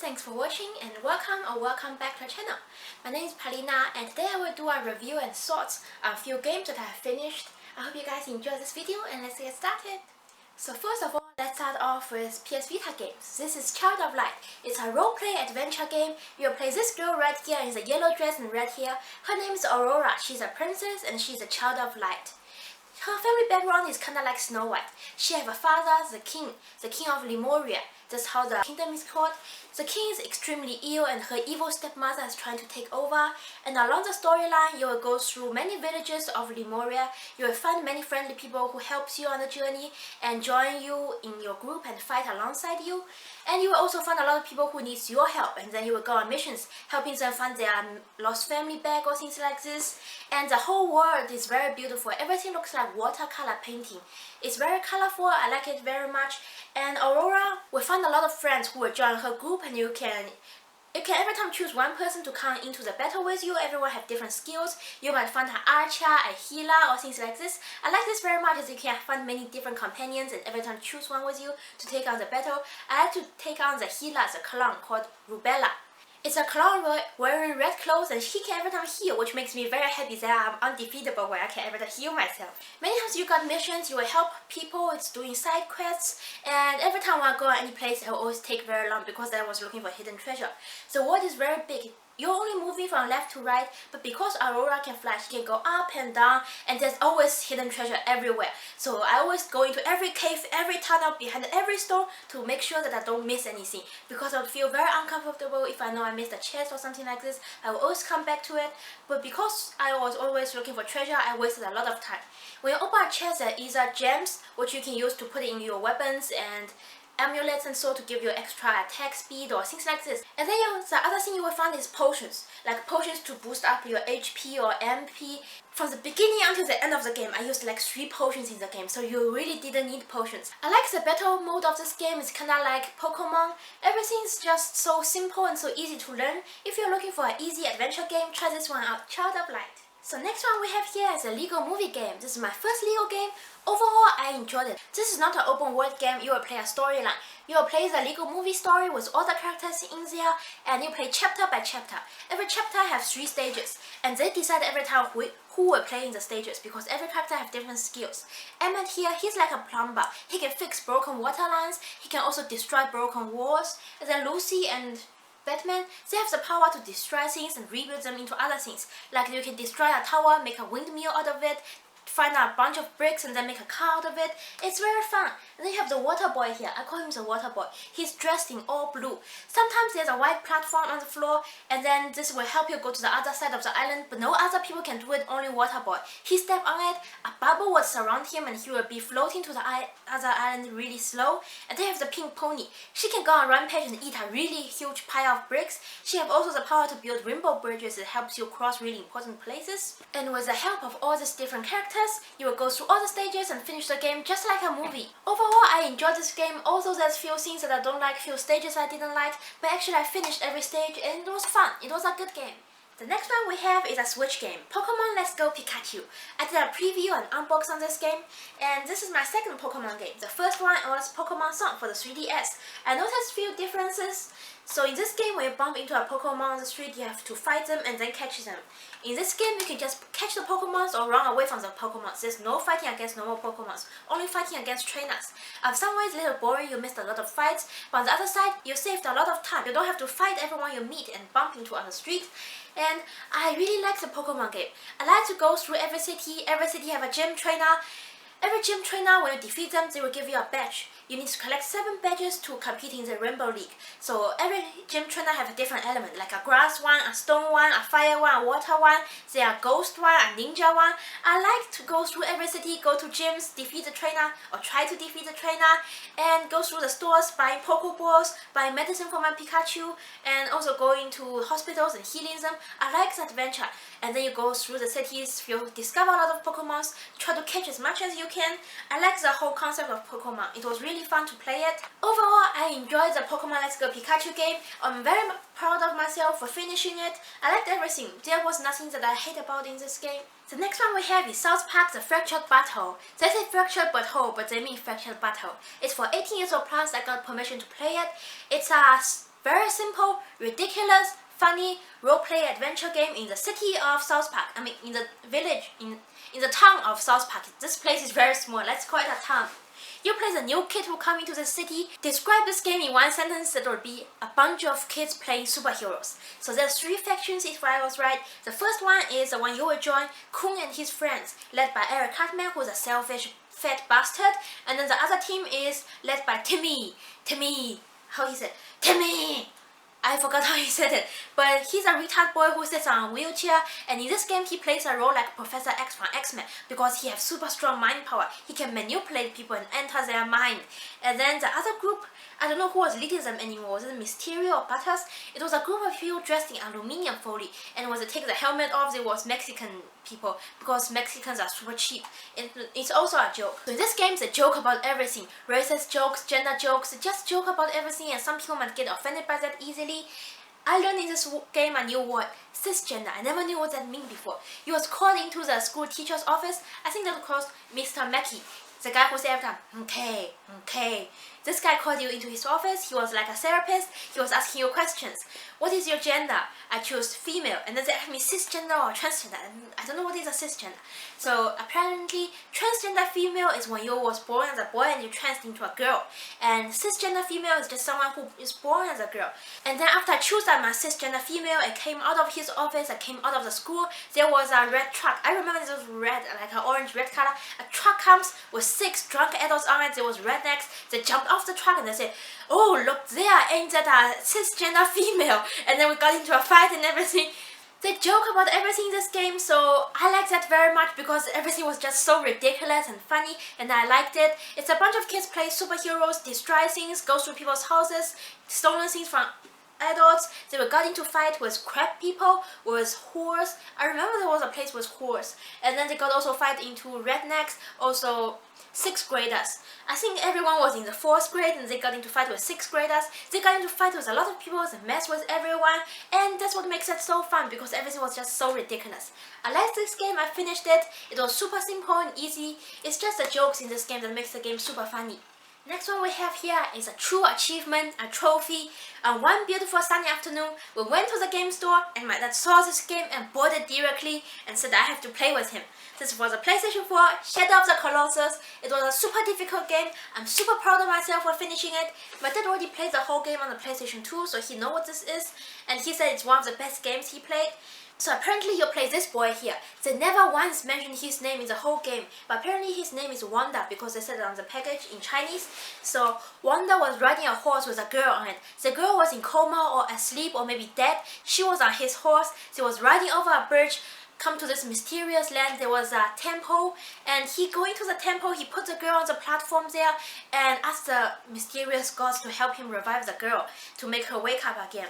thanks for watching and welcome back to our channel. My name is Palina and today I will do a review and thoughts on a few games that I have finished. I hope you guys enjoy this video and let's get started. So first of all, let's start off with PS Vita games. This is Child of Light. It's a role-play adventure game. You'll play this girl right here in the yellow dress and red hair. Her name is Aurora. She's a princess and she's a child of light. Her family background is kinda like Snow White. She have a father, the king of Lemuria. That's how the kingdom is called. The king is extremely ill and her evil stepmother is trying to take over. And along the storyline, you will go through many villages of Lemuria. You will find many friendly people who helps you on the journey and join you in your group and fight alongside you. And you will also find a lot of people who needs your help, and then you will go on missions, helping them find their lost family back or things like this. And the whole world is very beautiful. Everything looks like watercolor painting. It's very colorful. I like it very much. And Aurora will find a lot of friends who will join her group, and you can every time choose one person to come into the battle with you. Everyone have different skills. You might find an archer, a healer, or things like this. I like this very much as you can find many different companions and every time choose one with you to take on the battle. I like to take on the healer, the clown called Rubella. It's a clown wearing red clothes and he can every time heal, which makes me very happy that I'm undefeatable where I can every time heal myself. Many times you got missions, you will help people, it's doing side quests, and every time I go any place, I will always take very long because I was looking for hidden treasure. The world is very big. You're only moving from left to right, but because Aurora can fly, she can go up and down, and there's always hidden treasure everywhere. So I always go into every cave, every tunnel, behind every stone to make sure that I don't miss anything. Because I would feel very uncomfortable if I know I missed a chest or something like this. I will always come back to it, but because I was always looking for treasure, I wasted a lot of time. When you open a chest, there are either gems, which you can use to put in your weapons, and amulets and so to give you extra attack speed or things like this. And then the other thing you will find is potions, like potions to boost up your HP or MP. From the beginning until the end of the game, I used like 3 potions in the game, so you really didn't need potions. I like the battle mode of this game. It's kinda like Pokemon. Everything's just so simple and so easy to learn. If you're looking for an easy adventure game, try this one out, Child of Light. So next one we have here is a Lego movie game. This is my first Lego game. Overall, I enjoyed it. This is not an open world game. You will play a storyline. You will play the Lego movie story with all the characters in there, and you play chapter by chapter. Every chapter has 3 stages, and they decide every time who will play in the stages because every character have different skills. Emmett here, he's like a plumber. He can fix broken water lines. He can also destroy broken walls. And then Lucy and Batman, they have the power to destroy things and rebuild them into other things. Like you can destroy a tower, make a windmill out of it, find a bunch of bricks and then make a car out of it. It's very fun. And then you have the water boy here. I call him the water boy. He's dressed in all blue. Sometimes there's a white platform on the floor, and then this will help you go to the other side of the island, but no other people can do it, only water boy. He steps on it, a bubble will surround him and he will be floating to the other island really slow. And then you have the pink pony. She can go on a rampage and eat a really huge pile of bricks. She has also the power to build rainbow bridges that helps you cross really important places. And with the help of all these different characters, you will go through all the stages and finish the game just like a movie. Overall, I enjoyed this game, although there's few things that I don't like, few stages I didn't like, but actually I finished every stage and it was fun. It was a good game. The next one we have is a Switch game, Pokemon Let's Go Pikachu. I did a preview and unbox on this game, and this is my second Pokemon game. The first one was Pokemon Song for the 3DS. I noticed few differences. So in this game, when you bump into a Pokemon on the street, you have to fight them and then catch them. In this game, you can just catch the Pokemons or run away from the Pokemons. There's no fighting against normal Pokemons, only fighting against trainers. Some ways a little boring, you missed a lot of fights, but on the other side, you saved a lot of time. You don't have to fight everyone you meet and bump into on the street. And I really like the Pokemon game. I like to go through every city have a gym trainer. Every gym trainer, when you defeat them, they will give you a badge. You need to collect 7 badges to compete in the Rainbow League. So every gym trainer have a different element, like a grass one, a stone one, a fire one, a water one. There are ghost one, a ninja one. I like to go through every city, go to gyms, defeat the trainer, or try to defeat the trainer, and go through the stores, buying Pokeballs, buying medicine for my Pikachu, and also going to hospitals and healing them. I like the adventure. And then you go through the cities, you discover a lot of Pokemons, try to catch as much as you can. I like the whole concept of Pokemon. It was really fun to play it. Overall, I enjoyed the Pokemon Let's Go Pikachu game. I'm very proud of myself for finishing it. I liked everything. There was nothing that I hate about in this game. The next one we have is South Park The Fractured Butthole. They say fractured butthole, but they mean fractured butthole. It's for 18 years old plus. I got permission to play it. It's a Very simple, ridiculous, funny role-play adventure game in the city of South Park. I mean, in the village, in the town of South Park. This place is very small. Let's call it a town. You play the new kid who come into the city. Describe this game in one sentence. It will be a bunch of kids playing superheroes. So there's 3 factions if I was right. The first one is the one you will join, Kun and his friends, led by Eric Cartman, who's a selfish fat bastard. And then the other team is led by Timmy, how he said? Timmy! I forgot how he said it, but he's a retard boy who sits on a wheelchair, and in this game he plays a role like Professor X from X-Men because he has super strong mind power. He can manipulate people and enter their mind. And then the other group, I don't know who was leading them anymore. Was it Mysterio or Butters? It was a group of people dressed in aluminium foil, and when they take the helmet off, it was Mexican people because Mexicans are super cheap. It's also a joke. So this game is a joke about everything. Racist jokes, gender jokes, just joke about everything, and some people might get offended by that easily. I learned in this game a new word, cisgender. I never knew what that meant before. He was called into the school teacher's office. I think that was called Mr. Mackey. The guy who said every time, okay. This guy called you into his office. He was like a therapist. He was asking you questions. What is your gender? I chose female. And then they asked me cisgender or transgender. And I don't know what is a cisgender. So apparently, transgender female is when you was born as a boy and you trans into a girl. And cisgender female is just someone who is born as a girl. And then after I chose that my cisgender female, I came out of his office, I came out of the school. There was a red truck. I remember this was red, like an orange-red color. A truck comes with 6 drunk adults on it. There was rednecks. They jumped off the truck and they said, "Oh, look there, ain't that a cisgender female?" And then we got into a fight and everything. They joke about everything in this game, so I like that very much because everything was just so ridiculous and funny, and I liked it. It's a bunch of kids play superheroes, destroy things, go through people's houses, stolen things from adults. They were got into fight with crab people, with whores. I remember there was a place with whores. And then they got also fight into rednecks, also 6th graders. I think everyone was in the 4th grade and they got into fight with 6th graders. They got into fight with a lot of people, they mess with everyone, and that's what makes it so fun because everything was just so ridiculous. I liked this game, I finished it. It was super simple and easy. It's just the jokes in this game that makes the game super funny. Next one we have here is a true achievement, a trophy. On one beautiful sunny afternoon, we went to the game store and my dad saw this game and bought it directly and said I have to play with him. This was a PlayStation 4, Shadow of the Colossus. It was a super difficult game. I'm super proud of myself for finishing it. My dad already played the whole game on the PlayStation 2, so he knows what this is. And he said it's one of the best games he played. So apparently you play this boy here. They never once mentioned his name in the whole game, but apparently his name is Wanda because they said it on the package in Chinese. So Wanda was riding a horse with a girl on it. The girl was in coma or asleep or maybe dead. She was on his horse. She was riding over a bridge, come to this mysterious land. There was a temple, and he going to the temple, he put the girl on the platform there and asked the mysterious gods to help him revive the girl, to make her wake up again.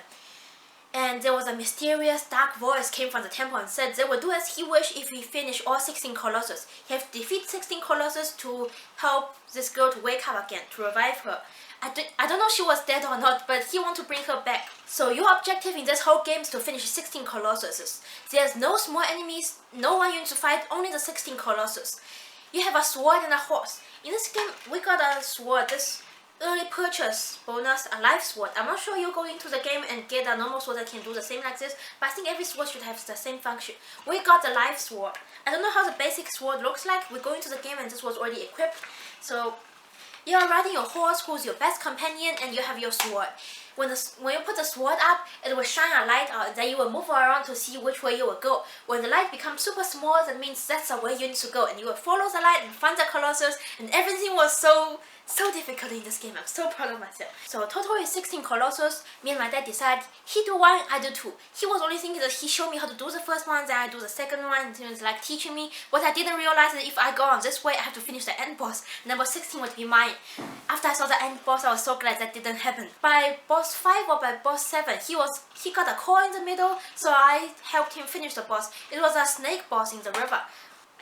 And there was a mysterious dark voice came from the temple and said they will do as he wished if he finished all 16 Colossus. He have to defeat 16 Colossus to help this girl to wake up again, to revive her. I don't know if she was dead or not, but he want to bring her back. So your objective in this whole game is to finish 16 Colossuses. There's no small enemies, no one you need to fight, only the 16 Colossus. You have a sword and a horse. In this game, we got a sword, this early purchase bonus, a life sword. I'm not sure you go into the game and get a normal sword that can do the same like this, but I think every sword should have the same function. We got the life sword. I don't know how the basic sword looks like. We go into the game and this was already equipped. So you are riding your horse, who's your best companion, and you have your sword. When you put the sword up, it will shine a light out. Then you will move around to see which way you will go. When the light becomes super small, that means that's the way you need to go. And you will follow the light and find the Colossus. And everything was so difficult in this game. I'm so proud of myself. So total is 16 Colossus. Me and my dad decided he do 1, I do 2. He was only thinking that he showed me how to do the first one, then I do the second one. And he was like teaching me. What I didn't realize is if I go on this way, I have to finish the end boss. Number 16 would be mine. After I saw the end boss, I was so glad that didn't happen. By boss 5 or by boss 7, he got a core in the middle, so I helped him finish the boss. It was a snake boss in the river.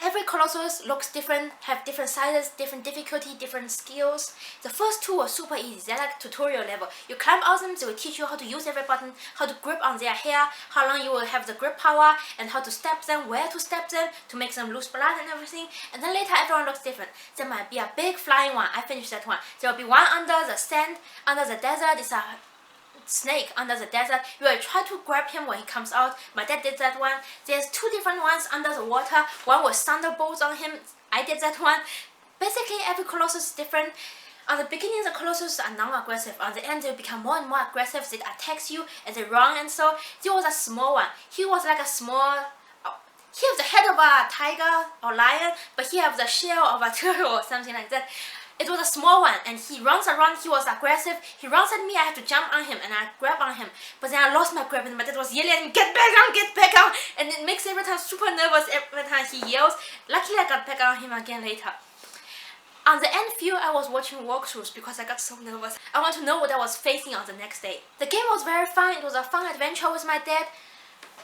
Every Colossus looks different, have different sizes, different difficulty, different skills. The first 2 were super easy. They're like tutorial level. You climb on them, they will teach you how to use every button, how to grip on their hair, how long you will have the grip power, and how to step them, where to step them, to make them lose blood and everything. And then later everyone looks different. There might be a big flying one. I finished that one. There will be one under the sand, under the desert. It's a snake under the desert. You will try to grab him when he comes out. My dad did that one. There's 2 different ones under the water. One with thunderbolts on him. I did that one. Basically, every Colossus is different. On the beginning, the Colossus are non-aggressive. On the end, they become more and more aggressive. They attacks you and they run, and so there was a small one. He was like a small. He has the head of a tiger or lion, but he has the shell of a turtle or something like that. It was a small one, and he runs around. He was aggressive. He runs at me. I have to jump on him, and I grab on him. But then I lost my grip, and my dad was yelling at me, "Get back on! Get back on!" And it makes every time super nervous every time he yells. Luckily, I got back on him again later. On the end field, I was watching walkthroughs because I got so nervous. I want to know what I was facing on the next day. The game was very fun. It was a fun adventure with my dad.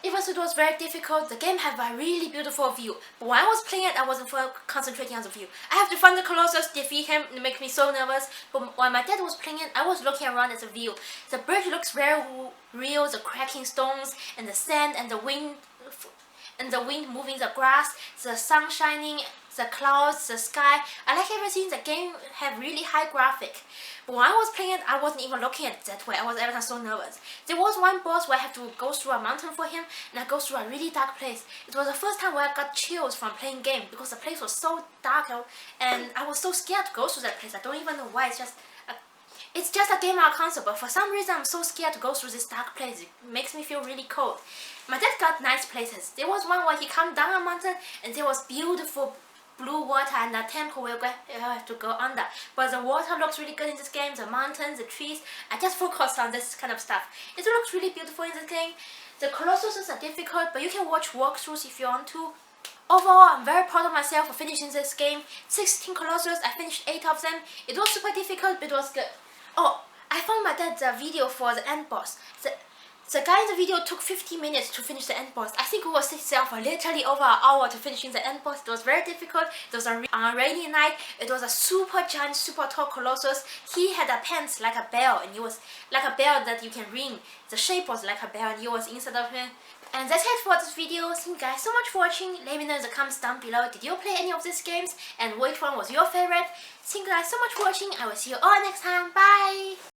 Even though it was very difficult, the game had a really beautiful view. But when I was playing it, I wasn't concentrating on the view. I have to find the Colossus, defeat him, it makes me so nervous. But when my dad was playing it, I was looking around at the view. The bridge looks very real, the cracking stones, and the sand, and the wind moving the grass, the sun shining, the clouds, the sky. I like everything. The game had really high graphic. But when I was playing it, I wasn't even looking at it that way. I was every time so nervous. There was one boss where I have to go through a mountain for him, and I go through a really dark place. It was the first time where I got chills from playing game because the place was so dark, and I was so scared to go through that place. I don't even know why. It's just a game on a console, but for some reason I'm so scared to go through this dark place. It makes me feel really cold. My dad got nice places. There was one where he came down a mountain, and there was beautiful blue water and a temple where you have to go under. But the water looks really good in this game, the mountains, the trees. I just focused on this kind of stuff. It looks really beautiful in this game. The Colossuses are difficult, but you can watch walkthroughs if you want to. Overall, I'm very proud of myself for finishing this game. 16 Colossus, I finished 8 of them. It was super difficult, but it was good. Oh, I found my dad the video for the end boss. The guy in the video took 50 minutes to finish the end boss. I think it was itself literally over an hour to finishing the end boss. It was very difficult. It was on a rainy night. It was a super giant, super tall Colossus. He had a pants like a bell, and it was like a bell that you can ring. The shape was like a bell, and he was inside of him. And that's it for this video. Thank you guys so much for watching. Let me know in the comments down below. Did you play any of these games? And which one was your favorite? Thank you guys so much for watching. I will see you all next time. Bye!